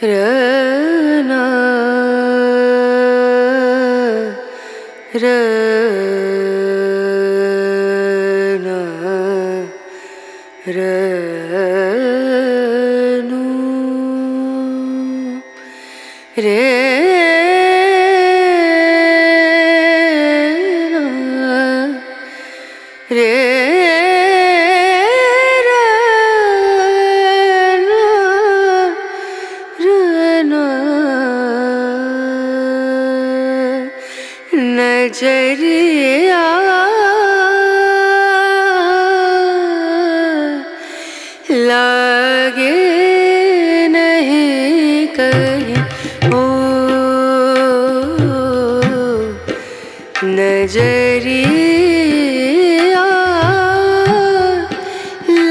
रना रना रनु रे रे नजरिया लागे नहीं कहीं ओ नजरिया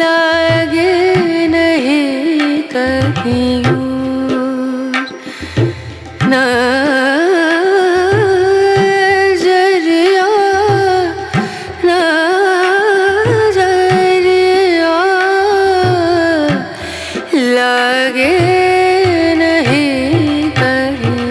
लागे नहीं कहीं लागे नहीं कहीं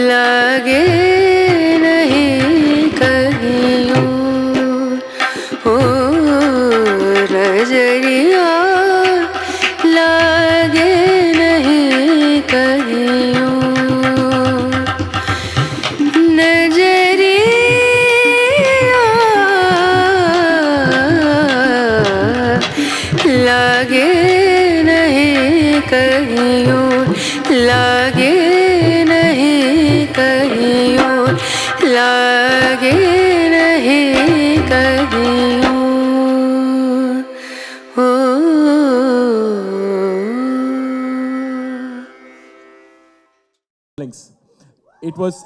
लागे नहीं कहीं और नजरिया लागे नजरिया लागे नहीं कहीं नजरिया लागे नहीं कहीं लागे नहीं कहीं लागे नहीं कहीं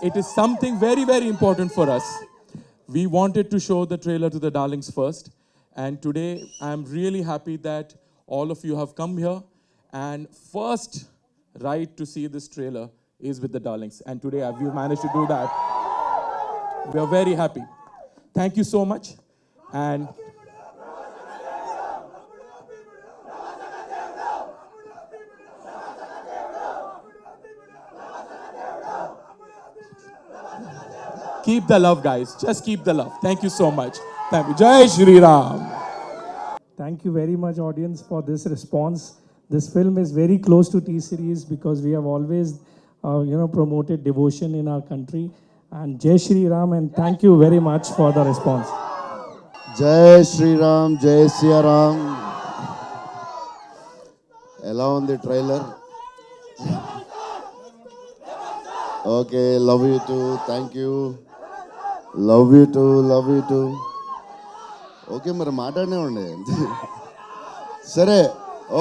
It is something very, very important for us. We wanted to show the trailer to the Darlings first, and today I'm really happy that all of you have come here, and first right to see this trailer is with the Darlings, and today we managed to do that. We are very happy. Thank you so much, and keep the love, guys. Just keep the love. Thank you so much. Thank you. Jai Shri Ram. Thank you very much, audience, for this response. This film is very close to T-Series because we have always, promoted devotion in our country. And Jai Shri Ram, and thank you very much for the response. Jai Shri Ram, Jai Siya Ram. Hello on the trailer. Okay, love you too. Thank you. Love you too. Love you too. Okay మరి మాట్లాడనే ఉండే సరే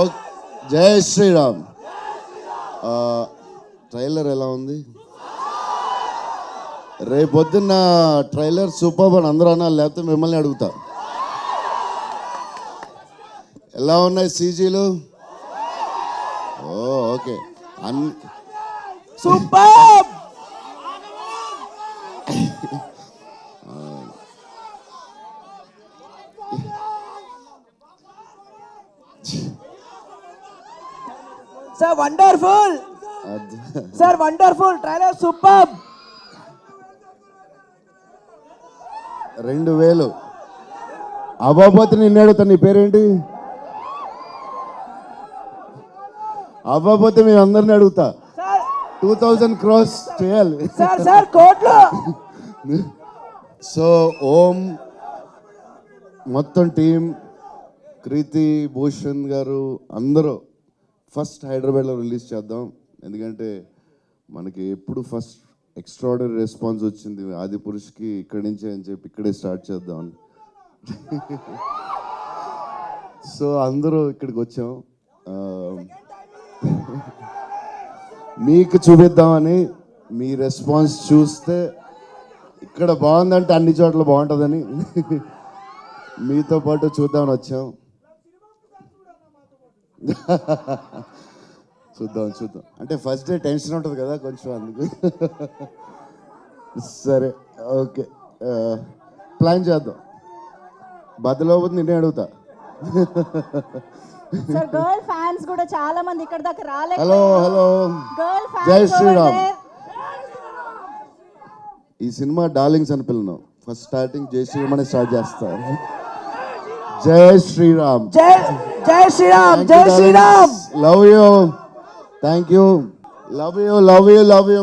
okay జై Sriram trailer ఎలా ఉంది రేపొద్దున్న trailer super అని అందరూ అన్నా లేకపోతే మిమ్మల్ని అడుగుతా ఎలా ఉన్నాయి సీజీలు okay super Sir, wonderful. Sir, wonderful. Trailer superb. 2000 అవ్వబోతే నిన్ను అడుగుతా నీ పేరేంటి అవ్వబోతే మేము అందరిని అడుగుతా 2000 క్రోస్ చేయాలి సార్ కోట్లు సో ఓం మొత్తం టీం కృతి భూషణ్ గారు అందరూ ఫస్ట్ హైదరాబాద్లో రిలీజ్ చేద్దాం ఎందుకంటే మనకి ఎప్పుడు ఫస్ట్ ఎక్స్ట్రాడనరీ రెస్పాన్స్ వచ్చింది ఆదిపురుష్కి ఇక్కడి నుంచే అని చెప్పి ఇక్కడే స్టార్ట్ చేద్దాం సో అందరూ ఇక్కడికి వచ్చాం మీకు చూపిద్దామని మీ రెస్పాన్స్ చూస్తే ఇక్కడ బాగుందంటే అన్ని చోట్ల బాగుంటుందని మీతో పాటు చూద్దామని వచ్చాం. చూద్దాం అంటే ఫస్ట్ డే టెన్షన్ ఉంటుంది కదా కొంచెం, అందుకు. సరే ఓకే, ప్లాన్ చేద్దాం. బద్దలవుతుంది నేనే అడుగుతా. సార్ గర్ల్ ఫ్యాన్స్ కూడా చాలా మంది ఇక్కడ దాకా రాలేదు. హలో గర్ల్ జై ఫ్యాన్స్ శ్రీరామ్. ఈ సినిమా డార్లింగ్స్ అని పిలను. ఫస్ట్ స్టార్టింగ్ జై శ్రీరామ్ అని స్టార్ట్ చేస్తారు. జై శ్రీరామ్. జై శ్రీరామ్. జై Shriram. Love you. Thank you. Love you.